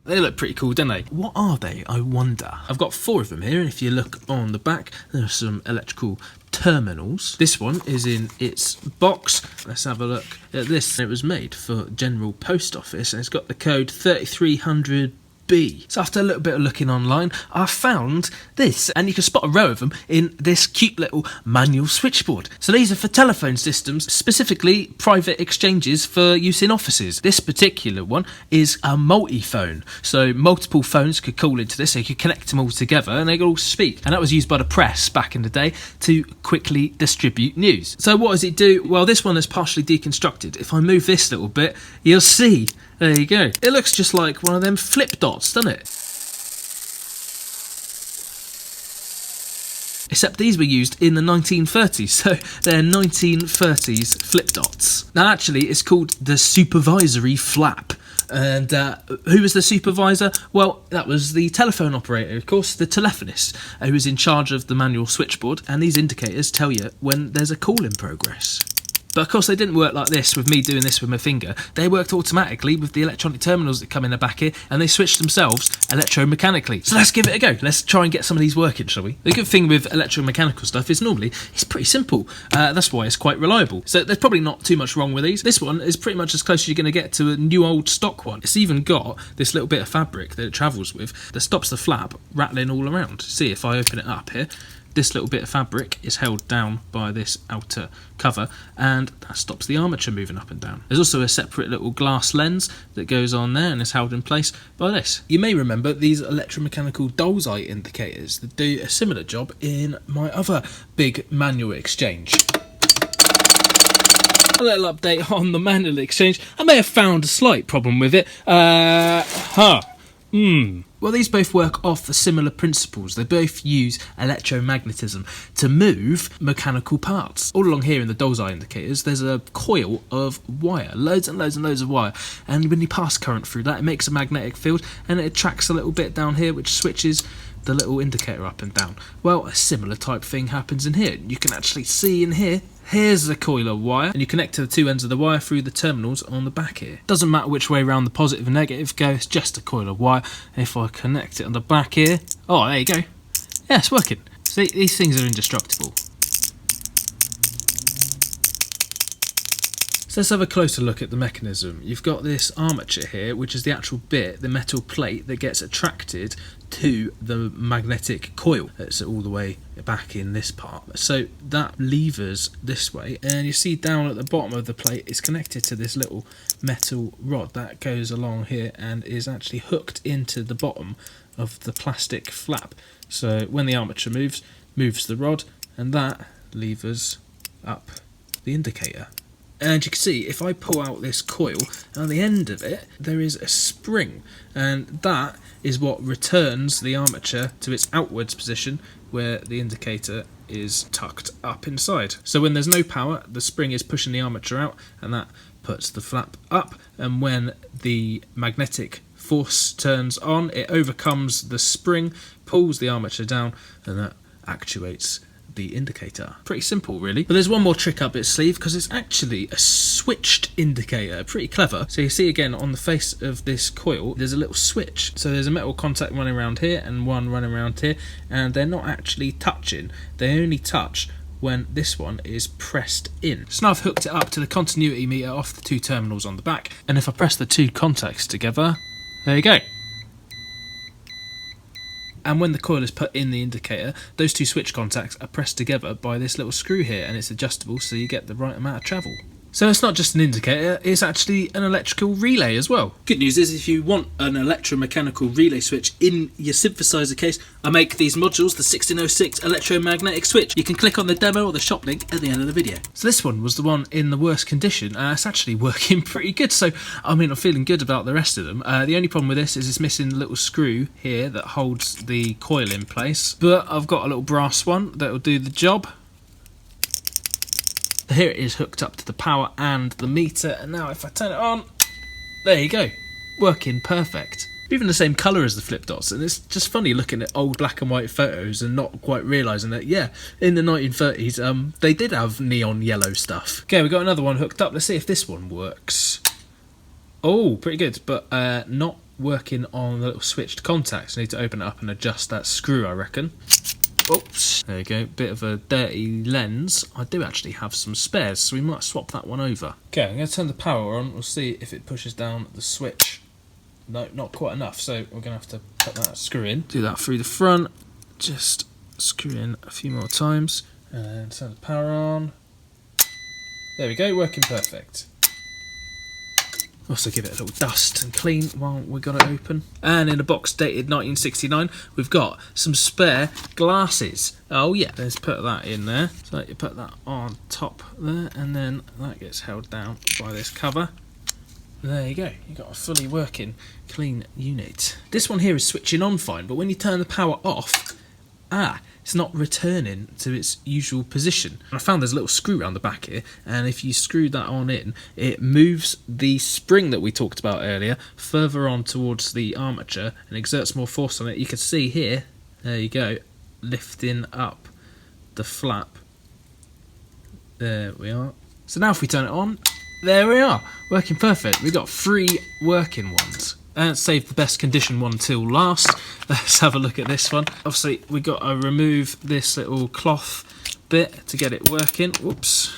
They look pretty cool, don't they? What are they, I wonder? I've got 4 of them here, and if you look on the back, there are some electrical terminals. This one is in its box. Let's have a look at this. It was made for General Post Office, and it's got the code 3300B. So after a little bit of looking online, I found this, and you can spot a row of them in this cute little manual switchboard. So these are for telephone systems, specifically private exchanges for use in offices. This particular one is a multi-phone, so multiple phones could call into this, so you could connect them all together and they could all speak. And that was used by the press back in the day to quickly distribute news. So what does it do? Well, this one is partially deconstructed. If I move this little bit, you'll see. There you go. It looks just like one of them flip dots, doesn't it? Except these were used in the 1930s, so they're 1930s flip dots. Now actually it's called the supervisory flap. And who was the supervisor? Well, that was the telephone operator, of course, the telephonist, who was in charge of the manual switchboard, and these indicators tell you when there's a call in progress. But of course they didn't work like this with me doing this with my finger. They worked automatically with the electronic terminals that come in the back here, and they switched themselves electromechanically. So let's give it a go. Let's try and get some of these working, shall we? The good thing with electromechanical stuff is normally it's pretty simple. That's why it's quite reliable. So there's probably not too much wrong with these. This one is pretty much as close as you're going to get to a new old stock one. It's even got this little bit of fabric that it travels with that stops the flap rattling all around. See, if I open it up here, this little bit of fabric is held down by this outer cover, and that stops the armature moving up and down. There's also a separate little glass lens that goes on there and is held in place by this. You may remember these electromechanical doll's eye indicators that do a similar job in my other big manual exchange. A little update on the manual exchange. I may have found a slight problem with it. Well, these both work off the similar principles. They both use electromagnetism to move mechanical parts. All along here in the doll's eye indicators, there's a coil of wire, loads and loads and loads of wire. And when you pass current through that, it makes a magnetic field, and it attracts a little bit down here, which switches the little indicator up and down. Well, a similar type thing happens in here. You can actually see in here, here's the coil of wire, and you connect to the 2 ends of the wire through the terminals on the back here. Doesn't matter which way around the positive and negative go, it's just a coil of wire. If I connect it on the back here, oh, there you go. Yeah, it's working. See, these things are indestructible. So let's have a closer look at the mechanism. You've got this armature here, which is the actual bit, the metal plate that gets attracted to the magnetic coil. It's all the way back in this part. So that levers this way, and you see down at the bottom of the plate is connected to this little metal rod that goes along here and is actually hooked into the bottom of the plastic flap. So when the armature moves the rod, and that levers up the indicator. And you can see, if I pull out this coil, on the end of it, there is a spring, and that is what returns the armature to its outwards position, where the indicator is tucked up inside. So when there's no power, the spring is pushing the armature out, and that puts the flap up, and when the magnetic force turns on, it overcomes the spring, pulls the armature down, and that actuates the indicator. Pretty simple, really. But there's one more trick up its sleeve, because it's actually a switched indicator. Pretty clever. So you see again on the face of this coil, there's a little switch. So there's a metal contact running around here and one running around here, and they're not actually touching. They only touch when this one is pressed in. So now I've hooked it up to the continuity meter off the 2 terminals on the back, and if I press the 2 contacts together, there you go. And when the coil is put in the indicator, those 2 switch contacts are pressed together by this little screw here, and it's adjustable so you get the right amount of travel. So it's not just an indicator, it's actually an electrical relay as well. Good news is, if you want an electromechanical relay switch in your synthesizer case, I make these modules, the 1606 electromagnetic switch. You can click on the demo or the shop link at the end of the video. So this one was the one in the worst condition. It's actually working pretty good, so I mean, I'm feeling good about the rest of them. The only problem with this is it's missing the little screw here that holds the coil in place, but I've got a little brass one that will do the job. Here it is hooked up to the power and the meter, and now if I turn it on, there you go, working perfect. Even the same colour as the flip dots, and it's just funny looking at old black and white photos and not quite realising that, yeah, in the 1930s they did have neon yellow stuff. Okay, we've got another one hooked up. Let's see if this one works. Oh, pretty good, but not working on the little switched contacts. I need to open it up and adjust that screw, I reckon. Oops, there you go, bit of a dirty lens. I do actually have some spares, so we might swap that one over. Okay, I'm going to turn the power on. We'll see if it pushes down the switch. No, not quite enough, so we're going to have to put that screw in. Do that through the front, just screw in a few more times, and turn the power on. There we go, working perfect. Also give it a little dust and clean while we got it open. And in a box dated 1969, we've got some spare glasses. Oh yeah, let's put that in there. So you put that on top there, and then that gets held down by this cover. There you go, you've got a fully working clean unit. This one here is switching on fine, but when you turn the power off, it's not returning to its usual position. And I found there's a little screw around the back here, and if you screw that on in, it moves the spring that we talked about earlier further on towards the armature and exerts more force on it. You can see here, there you go, lifting up the flap. There we are. So now if we turn it on, there we are, working perfect. We've got 3 working ones. And save the best condition one till last. Let's have a look at this one. Obviously, we've got to remove this little cloth bit to get it working. Whoops.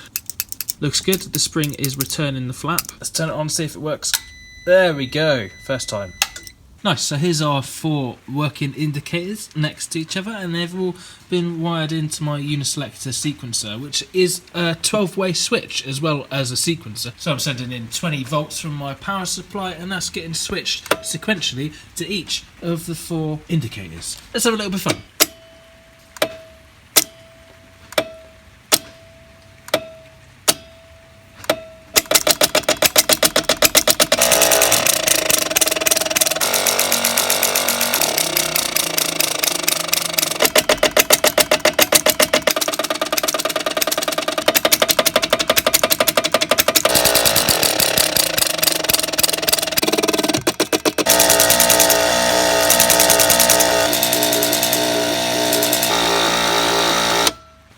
Looks good. The spring is returning the flap. Let's turn it on and see if it works. There we go. First time. Nice, so here's our 4 working indicators next to each other, and they've all been wired into my uniselector sequencer, which is a 12-way switch as well as a sequencer. So I'm sending in 20 volts from my power supply, and that's getting switched sequentially to each of the 4 indicators. Let's have a little bit of fun.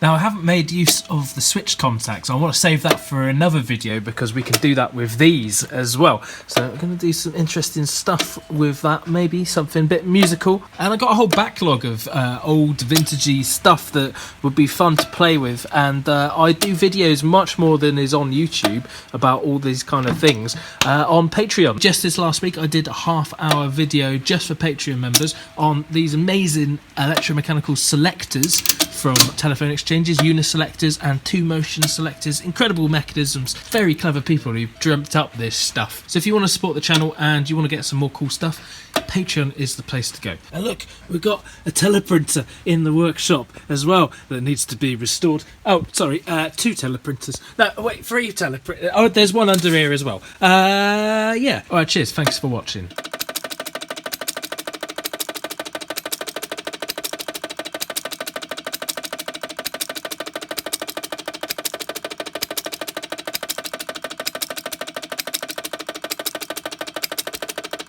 Now I haven't made use of the switch contacts. I want to save that for another video because we can do that with these as well. So I'm going to do some interesting stuff with that, maybe something a bit musical. And I got a whole backlog of old vintagey stuff that would be fun to play with. And I do videos much more than is on YouTube about all these kind of things on Patreon. Just this last week I did a half-hour video just for Patreon members on these amazing electromechanical selectors from Telephone Exchanges, uniselectors and 2-motion selectors. Incredible mechanisms, very clever people who dreamt up this stuff. So if you want to support the channel and you want to get some more cool stuff, Patreon is the place to go. And look, we've got a teleprinter in the workshop as well that needs to be restored. Oh, sorry, 2 teleprinters. No, wait, 3 teleprinters. Oh, there's one under here as well. Yeah. All right, cheers. Thanks for watching.